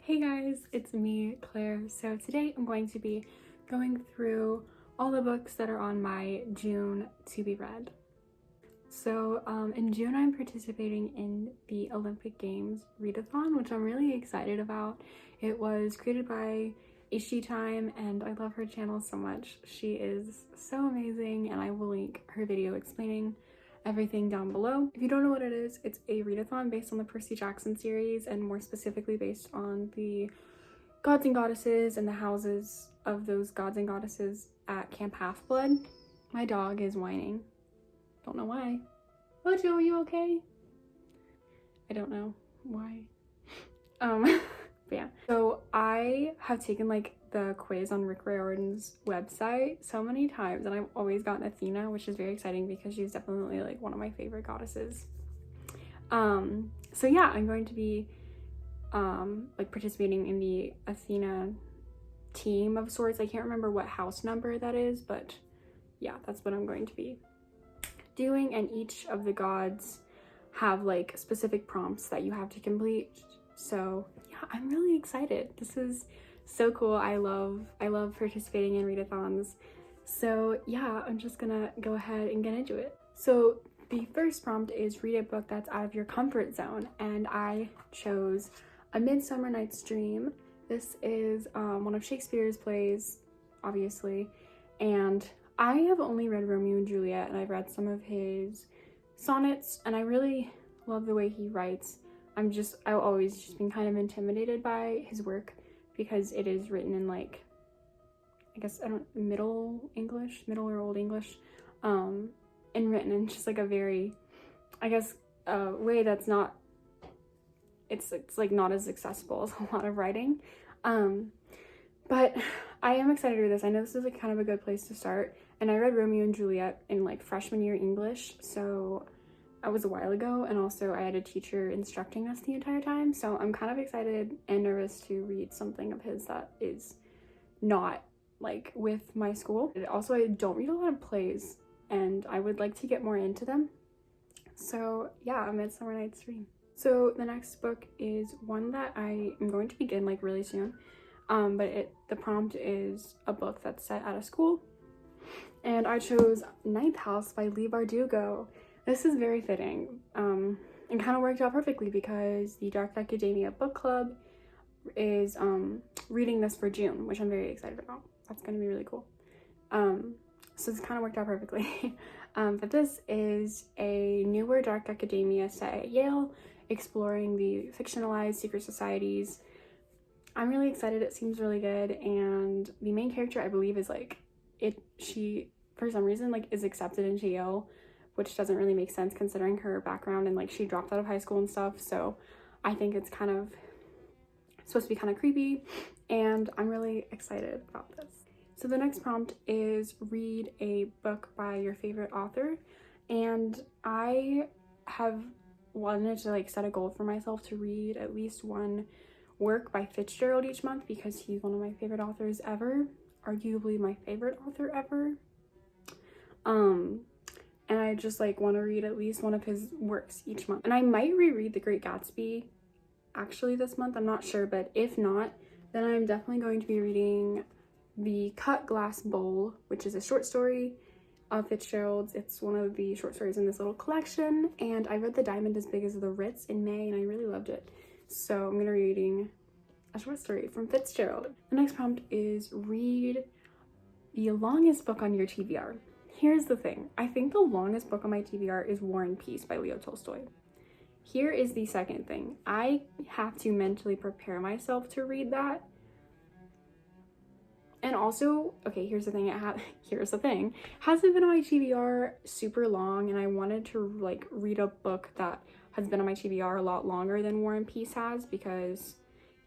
Hey guys, it's me, Claire. So today I'm going to be going through all the books that are on my June to be read. So in June I'm participating in the Olympic Games Readathon, which I'm really excited about. It was created by Isham and I love her channel so much. She is so amazing and I will link her video explaining everything down below. If you don't know what it is, it's a readathon based on the Percy Jackson series and more specifically based on the gods and goddesses and the houses of those gods and goddesses at Camp Half-Blood. My dog is whining. Don't know why. Mojo, are you okay? I don't know why. But yeah. So I have taken like the quiz on Rick Riordan's website so many times and I've always gotten Athena, which is very exciting because she's definitely like one of my favorite goddesses. So yeah, I'm going to be like participating in the Athena team of sorts. I can't remember what house number that is, but yeah, that's what I'm going to be doing, and each of the gods have like specific prompts that you have to complete. So yeah, I'm really excited. This is so cool. I love participating in readathons. So yeah, I'm just gonna go ahead and get into it. So the first prompt is read a book that's out of your comfort zone, and I chose A Midsummer Night's Dream. This is one of Shakespeare's plays, obviously, and I have only read Romeo and Juliet and I've read some of his sonnets and I really love the way he writes. I've always just been kind of intimidated by his work because it is written in like, I guess, middle or old English, and written in just like a very, I guess, way that's not, it's like not as accessible as a lot of writing. But I am excited to read this. I know this is like kind of a good place to start. And I read Romeo and Juliet in like freshman year English, so that was a while ago. And also I had a teacher instructing us the entire time. So I'm kind of excited and nervous to read something of his that is not like with my school. Also, I don't read a lot of plays and I would like to get more into them. So yeah, A Midsummer Night's Dream. So the next book is one that I am going to begin like really soon. But the prompt is a book that's set at a school, and I chose Ninth House by Leigh Bardugo. This is very fitting, and kind of worked out perfectly because the Dark Academia book club is reading this for June, which I'm very excited about. That's going to be really cool. So this kind of worked out perfectly. But this is a newer Dark Academia set at Yale, exploring the fictionalized secret societies. I'm really excited. It seems really good, and the main character, I believe, is like she for some reason like is accepted into Yale, which doesn't really make sense considering her background, and like she dropped out of high school and stuff. So I think it's kind of supposed to be kind of creepy, and I'm really excited about this. So the next prompt is read a book by your favorite author, and I have wanted to like set a goal for myself to read at least one work by Fitzgerald each month because he's one of my favorite authors ever, arguably my favorite author ever. And I just like want to read at least one of his works each month. And I might reread The Great Gatsby actually this month, I'm not sure, but if not, then I'm definitely going to be reading The Cut Glass Bowl, which is a short story of Fitzgerald's. It's one of the short stories in this little collection, and I read The Diamond as Big as the Ritz in May and I really loved it. So I'm going to be reading a short story from Fitzgerald. The next prompt is read the longest book on your TBR. Here's the thing. I think the longest book on my TBR is War and Peace by Leo Tolstoy. Here is the second thing. I have to mentally prepare myself to read that. And also, okay, here's the thing. Hasn't been on my TBR super long, and I wanted to like read a book that has been on my TBR a lot longer than War and Peace has, because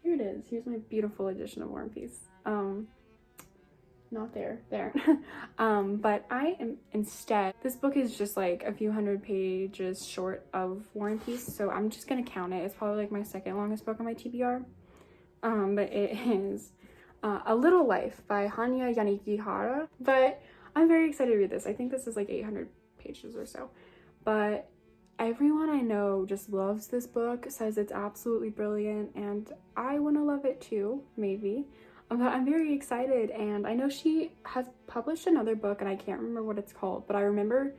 here it is. Here's my beautiful edition of War and Peace. Not there. But I am instead, this book is just like a few hundred pages short of War and Peace, so I'm just gonna count it. It's probably like my second longest book on my TBR. But it is A Little Life by Hanya Yanagihara. But I'm very excited to read this. I think this is like 800 pages or so. But everyone I know just loves this book, says it's absolutely brilliant, and I want to love it too, maybe. But I'm very excited, and I know she has published another book, and I can't remember what it's called, but I remember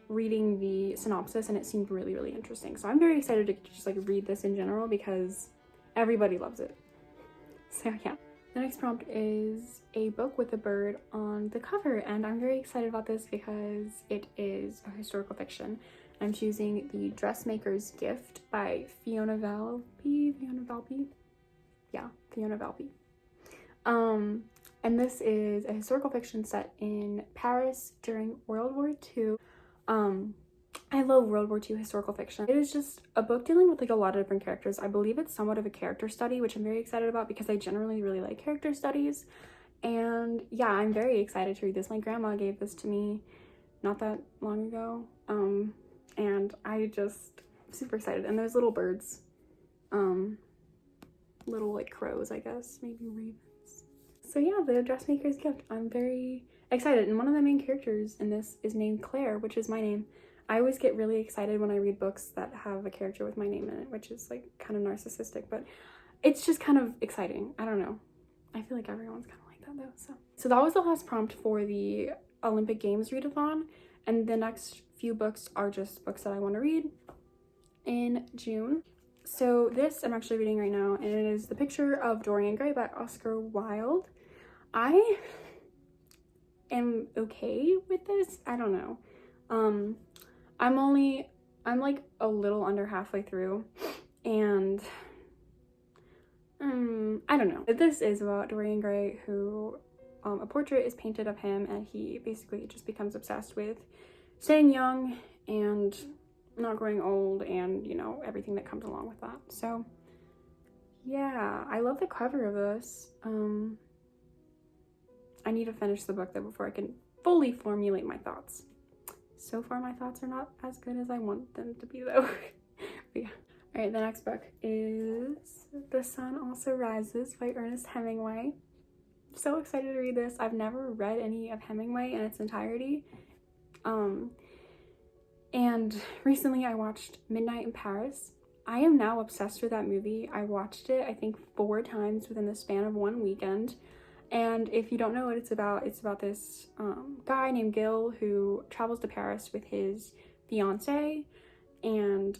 reading the synopsis and it seemed really, really interesting. So I'm very excited to just like read this in general because everybody loves it. So yeah. The next prompt is a book with a bird on the cover, and I'm very excited about this because it is a historical fiction. I'm choosing The Dressmaker's Gift by Fiona Valby. Yeah, Fiona Valby. And this is a historical fiction set in Paris during World War II. I love World War II historical fiction. It is just a book dealing with like a lot of different characters. I believe it's somewhat of a character study, which I'm very excited about because I generally really like character studies. And yeah, I'm very excited to read this. My grandma gave this to me not that long ago. And I just super excited. And there's little birds, little like crows, I guess, maybe ravens. So yeah, The Dressmaker's Gift. I'm very excited. And one of the main characters in this is named Claire, which is my name. I always get really excited when I read books that have a character with my name in it, which is like kind of narcissistic, but it's just kind of exciting. I don't know. I feel like everyone's kind of like that though. So that was the last prompt for the Olympic Games Readathon, and the next few books are just books that I want to read in June. So this I'm actually reading right now, and it is The Picture of Dorian Gray by Oscar Wilde. I am okay with this. I don't know. I'm like a little under halfway through, and I don't know. This is about Dorian Gray, who a portrait is painted of him, and he basically just becomes obsessed with staying young and not growing old, and you know, everything that comes along with that. So yeah, I love the cover of this. I need to finish the book though before I can fully formulate my thoughts. So far my thoughts are not as good as I want them to be though. But yeah. Alright, the next book is The Sun Also Rises by Ernest Hemingway. I'm so excited to read this. I've never read any of Hemingway in its entirety. And recently I watched Midnight in Paris. I am now obsessed with that movie. I watched it I think 4 times within the span of one weekend. And if you don't know what it's about this guy named Gil who travels to Paris with his fiance, and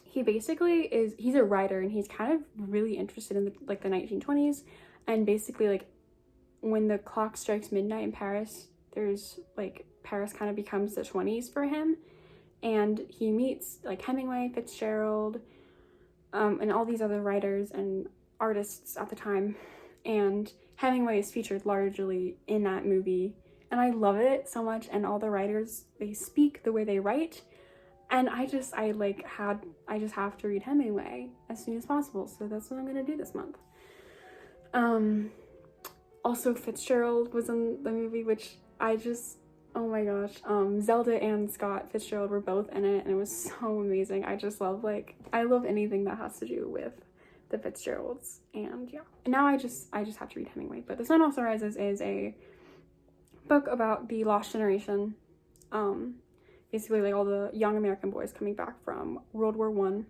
he basically he's a writer, and he's kind of really interested in the 1920s, and basically like when the clock strikes midnight in Paris, there's like Paris kind of becomes the 20s for him, and he meets like Hemingway, Fitzgerald, and all these other writers and artists at the time, and Hemingway is featured largely in that movie, and I love it so much. And all the writers, they speak the way they write, and I just have to read Hemingway as soon as possible. So that's what I'm gonna do this month. Also Fitzgerald was in the movie, which oh my gosh, Zelda and Scott Fitzgerald were both in it, and it was so amazing. I just love I love anything that has to do with the Fitzgeralds, and yeah. And now I just have to read Hemingway. But The Sun Also Rises is a book about the lost generation, basically like all the young American boys coming back from World War I.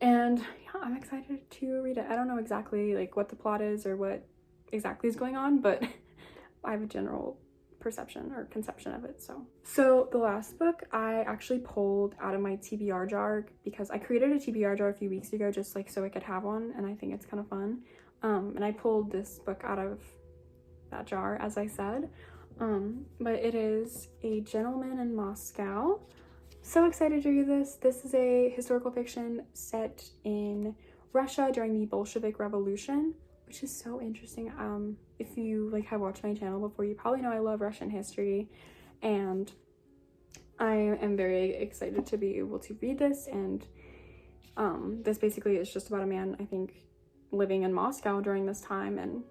And yeah, I'm excited to read it. I don't know exactly like what the plot is or what exactly is going on, but I have a general perception or conception of it. So the last book I actually pulled out of my TBR jar, because I created a TBR jar a few weeks ago just like so I could have one, and I think it's kind of fun. And I pulled this book out of that jar, as I said. But it is A Gentleman in Moscow. So excited to read this. This is a historical fiction set in Russia during the Bolshevik Revolution, which is so interesting. If you have watched my channel before, you probably know I love Russian history, and I am very excited to be able to read this. And this basically is just about a man, I think, living in Moscow during this time, and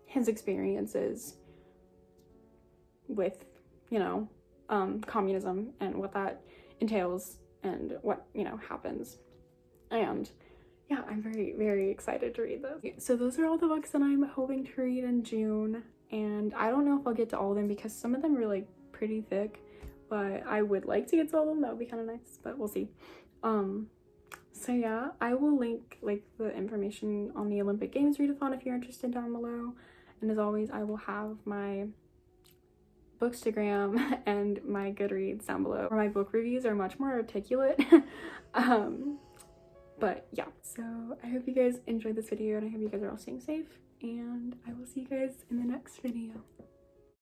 his experiences with, communism and what that entails and what, happens. And yeah, I'm very, very excited to read this. So those are all the books that I'm hoping to read in June, and I don't know if I'll get to all of them because some of them are pretty thick, but I would like to get to all of them. That would be kind of nice, but we'll see. So yeah, I will link like the information on the Olympic Games Readathon if you're interested down below. And as always, I will have my Bookstagram and my Goodreads down below, where my book reviews are much more articulate. But yeah, so I hope you guys enjoyed this video, and I hope you guys are all staying safe, and I will see you guys in the next video.